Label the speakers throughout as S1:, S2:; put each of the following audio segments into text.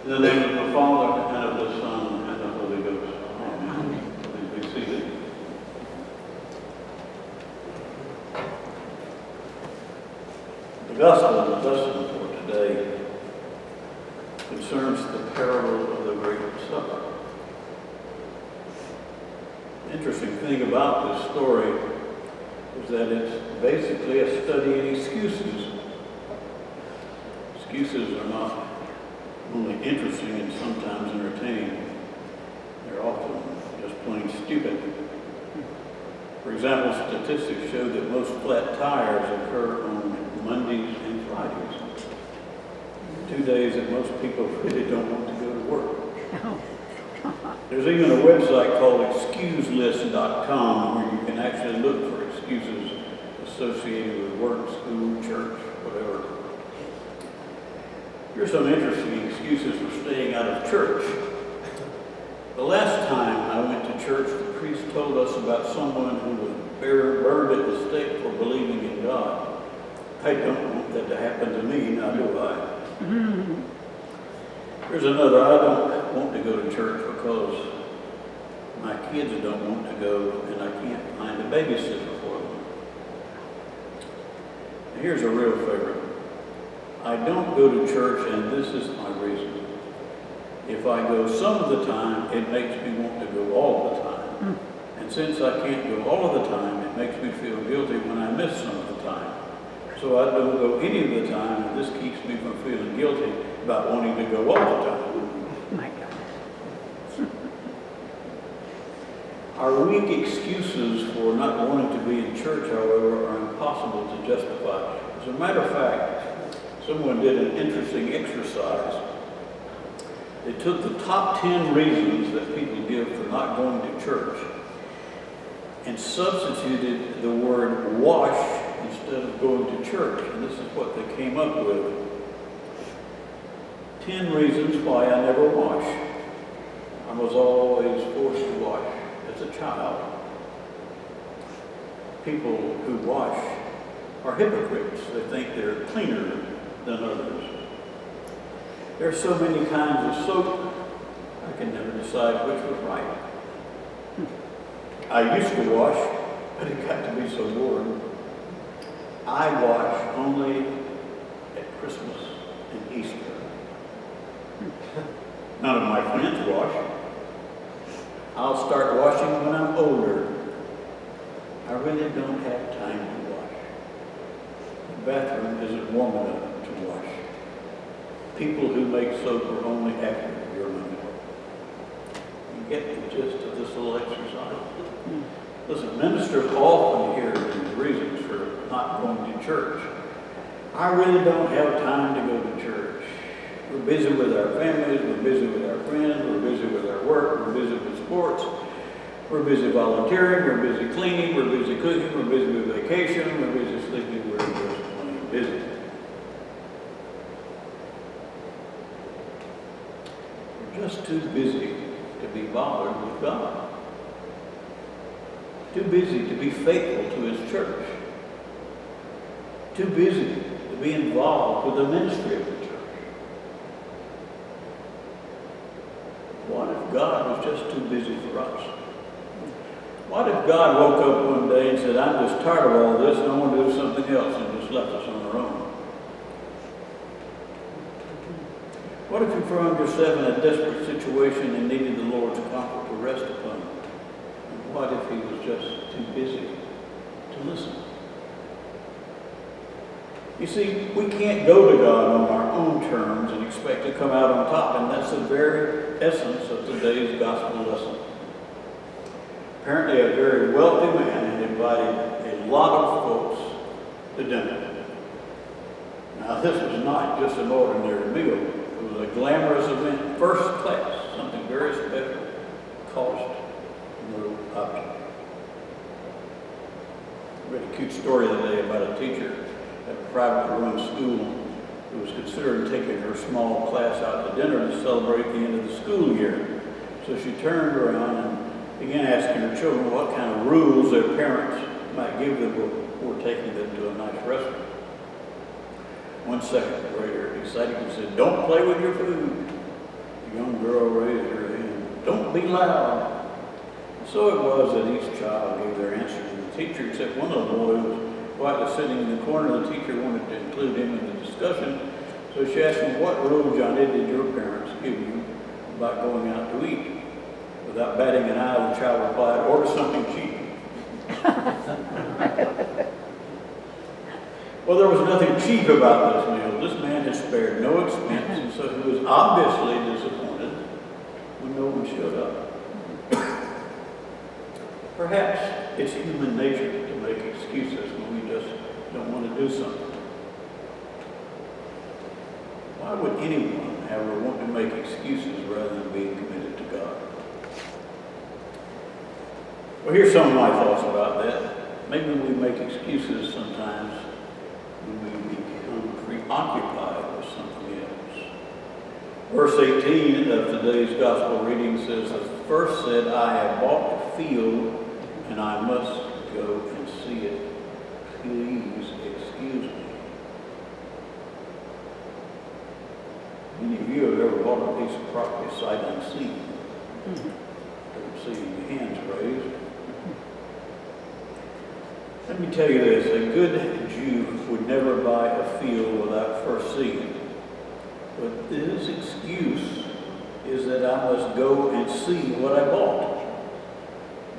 S1: In the name of the Father, and of the Son, and of the Holy Ghost. Amen. Please be seated. The gospel lesson for today concerns the parable of the Great Supper. The interesting thing about this story is that it's basically a study in excuses. Excuses are not only interesting and sometimes entertaining, they're often just plain stupid. For example, statistics show that most flat tires occur on Mondays and Fridays. 2 days that most people really don't want to go to work. There's even a website called excuselist.com where you can actually look for excuses associated with work, school, church, whatever. Here's some interesting excuses for staying out of church. The last time I went to church, the priest told us about someone who was burned at the stake for believing in God. I don't want that to happen to me, now do I? Here's another. I don't want to go to church because my kids don't want to go and I can't find a babysitter for them. And here's a real favorite. I don't go to church, and this is my reason. If I go some of the time, it makes me want to go all the time. And since I can't go all of the time, it makes me feel guilty when I miss some of the time. So I don't go any of the time, and this keeps me from feeling guilty about wanting to go all the time.
S2: My God.
S1: Our weak excuses for not wanting to be in church, however, are impossible to justify. As a matter of fact, someone did an interesting exercise. They took the top 10 reasons that people give for not going to church and substituted the word wash instead of going to church. And this is what they came up with. 10 reasons why I never wash. I was always forced to wash as a child. People who wash are hypocrites. They think they're cleaner than others. There are so many kinds of soap, I can never decide which was right. I used to wash, but it got to be so boring. I wash only at Christmas and Easter. None of my friends wash. I'll start washing when I'm older. I really don't have time to wash. The bathroom isn't warm enough to wash. People who make soap are only after your money. You get the gist of this little exercise. Listen, ministers often hear these reasons for not going to church. I really don't have time to go to church. We're busy with our families, we're busy with our friends, we're busy with our work, we're busy with sports, we're busy volunteering, we're busy cleaning, we're busy cooking, we're busy with vacation, we're busy sleeping, we're just plain busy. We're just too busy to be bothered with God. Too busy to be faithful to His church. Too busy to be involved with the ministry of the church. What if God was just too busy for us? What if God woke up one day and said, I'm just tired of all this and I want to do something else, and just left us on our own? What if you found yourself in a desperate situation and needed the Lord's comfort to rest upon you? And what if He was just too busy to listen? You see, we can't go to God on our own terms and expect to come out on top, and that's the very essence of today's gospel lesson. Apparently, a very wealthy man had invited a lot of folks to dinner. Now, this was not just an ordinary meal. It was a glamorous event, first class, something very special, cost no object. I read a cute story today about a teacher at a privately run school who was considering taking her small class out to dinner to celebrate the end of the school year. So she turned around and began asking her children what kind of rules their parents might give them before taking them to a nice restaurant. One second grader excitedly said, "Don't play with your food." A young girl raised her hand. Don't be loud. So it was that each child gave their answer to the teacher, except one little boy who was quietly sitting in the corner. The teacher wanted to include him in the discussion, so she asked him, what rule, Johnny, did your parents give you about going out to eat? Without batting an eye, the child replied, order something cheap. Well, there was nothing cheap about this meal. This man had spared no expense, and so he was obviously disappointed when no one showed up. Perhaps it's human nature to make excuses when we just don't want to do something. Why would anyone ever want to make excuses rather than being committed to God? Well, here's some of my thoughts about that. Maybe we make excuses sometimes when we become preoccupied with something else. Verse 18 of today's gospel reading says, the first said, I have bought a field and I must go and see it. Please excuse me. Many of you have ever bought a piece of property sight unseen. I don't see any hands raised. Let me tell you this, a good Jew would never buy a field without first seeing it. But this excuse is that I must go and see what I bought.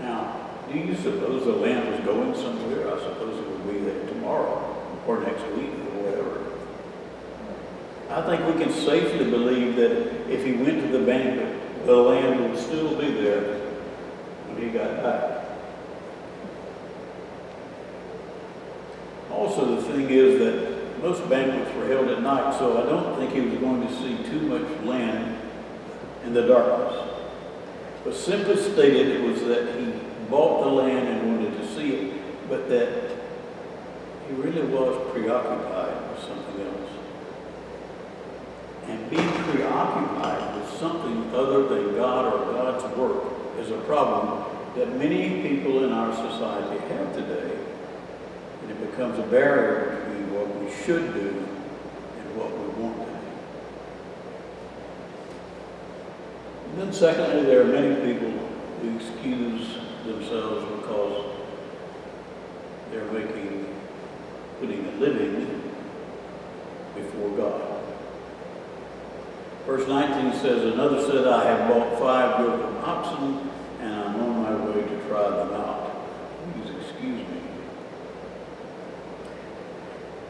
S1: Now, do you suppose the land was going somewhere? I suppose it would be there tomorrow or next week or whatever. I think we can safely believe that if he went to the banquet, the land would still be there when he got back. Also, the thing is that most banquets were held at night, so I don't think he was going to see too much land in the darkness. But simply stated, it was that he bought the land and wanted to see it, but that he really was preoccupied with something else. And being preoccupied with something other than God or God's work is a problem that many people in our society have today. And it becomes a barrier between what we should do and what we want to do. And then secondly, there are many people who excuse themselves because they're putting a living before God. Verse 19 says, another said, I have bought 5 yoke of oxen, and I'm on my way to try them out. Please excuse me.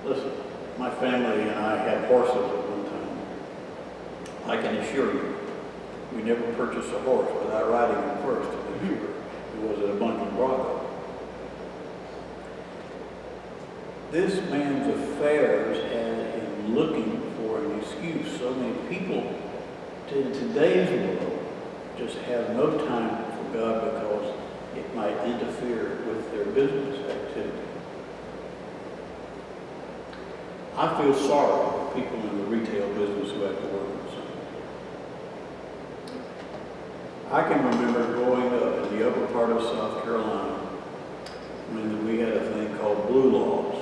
S1: Listen, my family and I had horses at one time. I can assure you, we never purchased a horse without riding him first to make sure it was an abundant bronco. This man's affairs had him looking for an excuse. So many people in today's world just have no time for God because it might interfere with their business activity. I feel sorry for people in the retail business who have to work on something. I can remember growing up in the upper part of South Carolina when we had a thing called blue laws.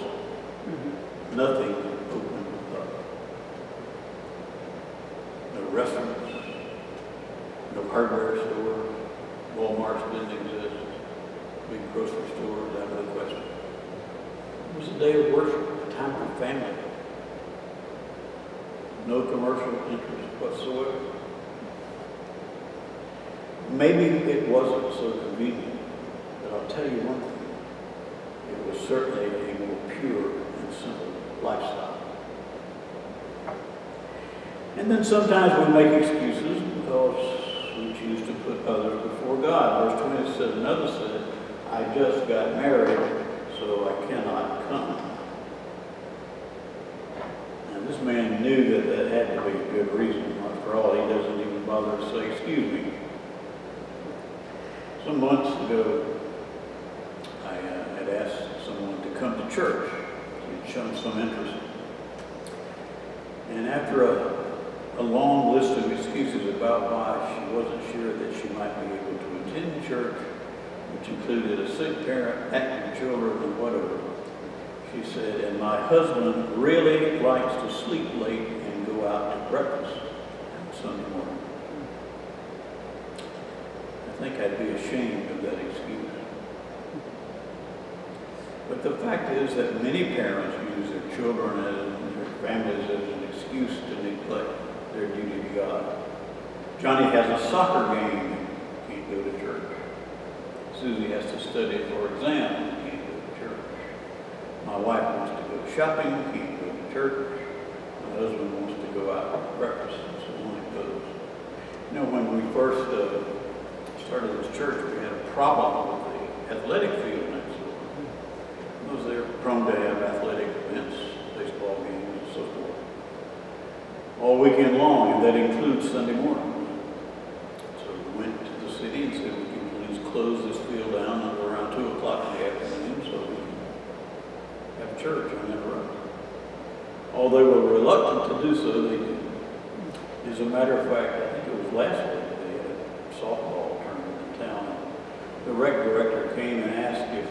S1: Nothing opened up. No restaurants, no hardware stores, Walmarts didn't exist, big grocery stores out of the question. It was a day of worship, a time for family. No commercial interest whatsoever. Maybe it wasn't so convenient, but I'll tell you one thing. It was certainly a more pure and simple lifestyle. And then sometimes we make excuses because we choose to put others before God. Verse 20 said, another said, I just got married, so I cannot come. And this man knew that that had to be a good reason. After all, he doesn't even bother to say, excuse me. Some months ago, I had asked someone to come to church. He'd shown some interest. And after a long list of excuses about why she wasn't sure that she might be able to attend church, which included a sick parent, active children, and whatever, she said, and my husband really likes to sleep late and go out to breakfast on Sunday morning. think I'd be ashamed of that excuse. But the fact is that many parents use their children and their families as an excuse to neglect their duty to God. Johnny has a soccer game, can't go to church. Susie has to study for exams, can't go to church. My wife wants to go shopping, can't go to church. My husband wants to go out for breakfast, so only goes. You know, when we first started this church, we had a problem with the athletic field next door. Because they're prone to have athletic events, baseball games, and so forth, all weekend long, and that includes Sunday morning. So we went to the city and said, would you please close this field down until around 2 o'clock in the afternoon so we can have church uninterrupted. Although they were reluctant to do so, they did. As a matter of fact, I think it was last week, they had a softball tournament in town. The rec director came and asked if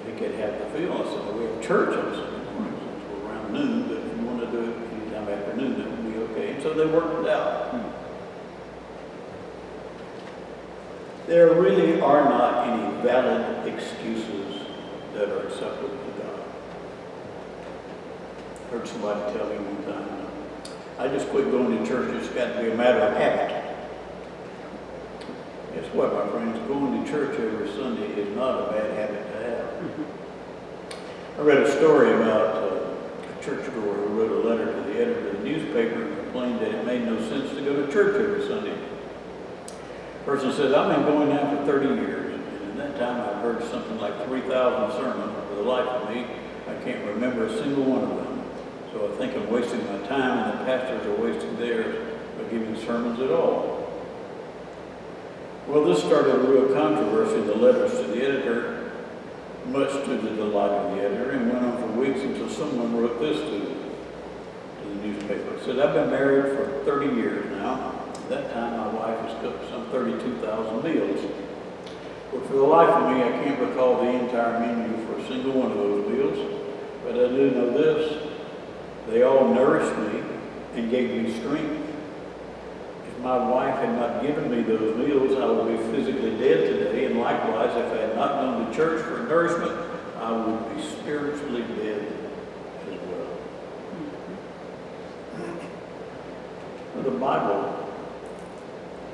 S1: they could have the field. I said, well, we have church on Sunday mornings, so around noon, but if you want to do it anytime after noon, that would be okay. And so they worked it out. There really are not any valid excuses that are acceptable to God. I heard somebody tell me one time, I just quit going to church, it's got to be a matter of habit. Guess what, my friends? Going to church every Sunday is not a bad habit to have. I read a story about a churchgoer who wrote a letter to the editor of the newspaper and complained that it made no sense to go to church every Sunday. The person said, I've been going now for 30 years, and in that time I've heard something like 3,000 sermons. For the life of me, I can't remember a single one of them. So I think I'm wasting my time, and the pastors are wasting theirs by giving sermons at all. Well, this started a real controversy in the letters to the editor, much to the delight of the editor, and went on for weeks until someone wrote this to the newspaper. It said, I've been married for 30 years now. At that time, my wife has cooked some 32,000 meals. But for the life of me, I can't recall the entire menu for a single one of those meals. But I do know this. They all nourished me and gave me strength. If my wife had not given me those meals, I would be physically dead today. And likewise, if I had not gone to church for nourishment, I would be spiritually dead as well. The Bible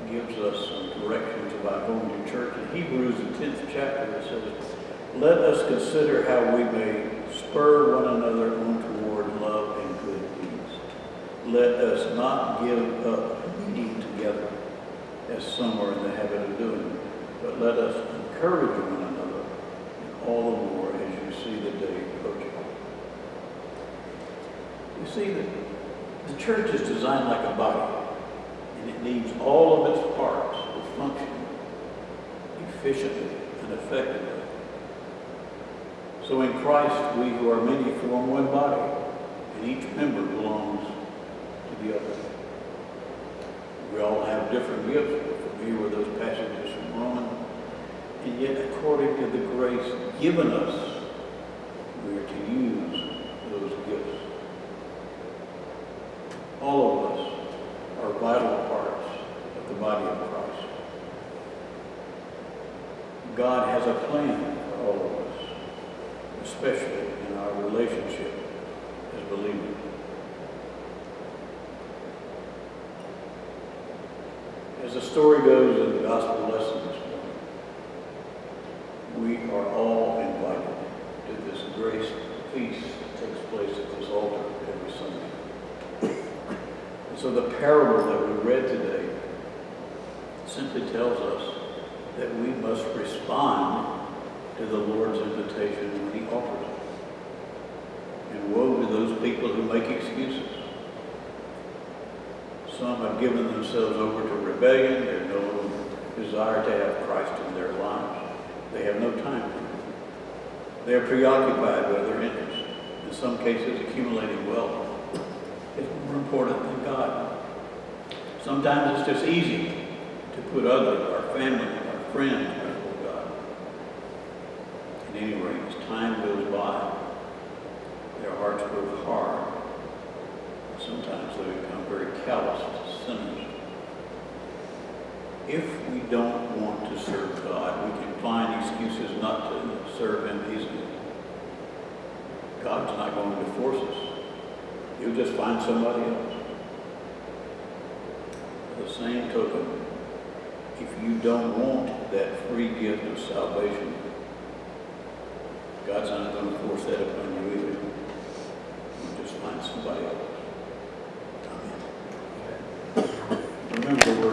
S1: gives us some directions about going to church. In Hebrews, the 10th chapter, it says, let us consider how we may spur one another on toward love and good deeds. Let us not give up meeting together, as some are in the habit of doing, but let us encourage one another, and all the more as you see the day approaching. You see, the church is designed like a body, and it needs all of its parts to function efficiently and effectively. So in Christ, we who are many form one body, and each member belongs to the other. We all have different gifts. For me, were those passages from Romans, and yet according to the grace given us, we are to use those gifts. All of us are vital parts of the body of Christ. God has a plan for all of us, especially in our relationship as believers. As the story goes in the gospel lesson this morning, we are all invited to this grace feast that takes place at this altar every Sunday. And so the parable that we read today simply tells us that we must respond to the Lord's invitation when he offers it. And woe to those people who make excuses. Some have given themselves over to rebellion. They have no desire to have Christ in their lives. They have no time for him. They are preoccupied with their interests. In some cases, accumulating wealth is more important than God. Sometimes it's just easy to put others, our family, our friends, before God. At any rate, as time goes by, their hearts grow hard. Sometimes they become very callous to sinners. If we don't want to serve God, we can find excuses not to serve Him easily. God's not going to force us. You'll just find somebody else. The same token, if you don't want that free gift of salvation, God's not going to force that upon you either. You just find somebody else. Amen. Remember the word.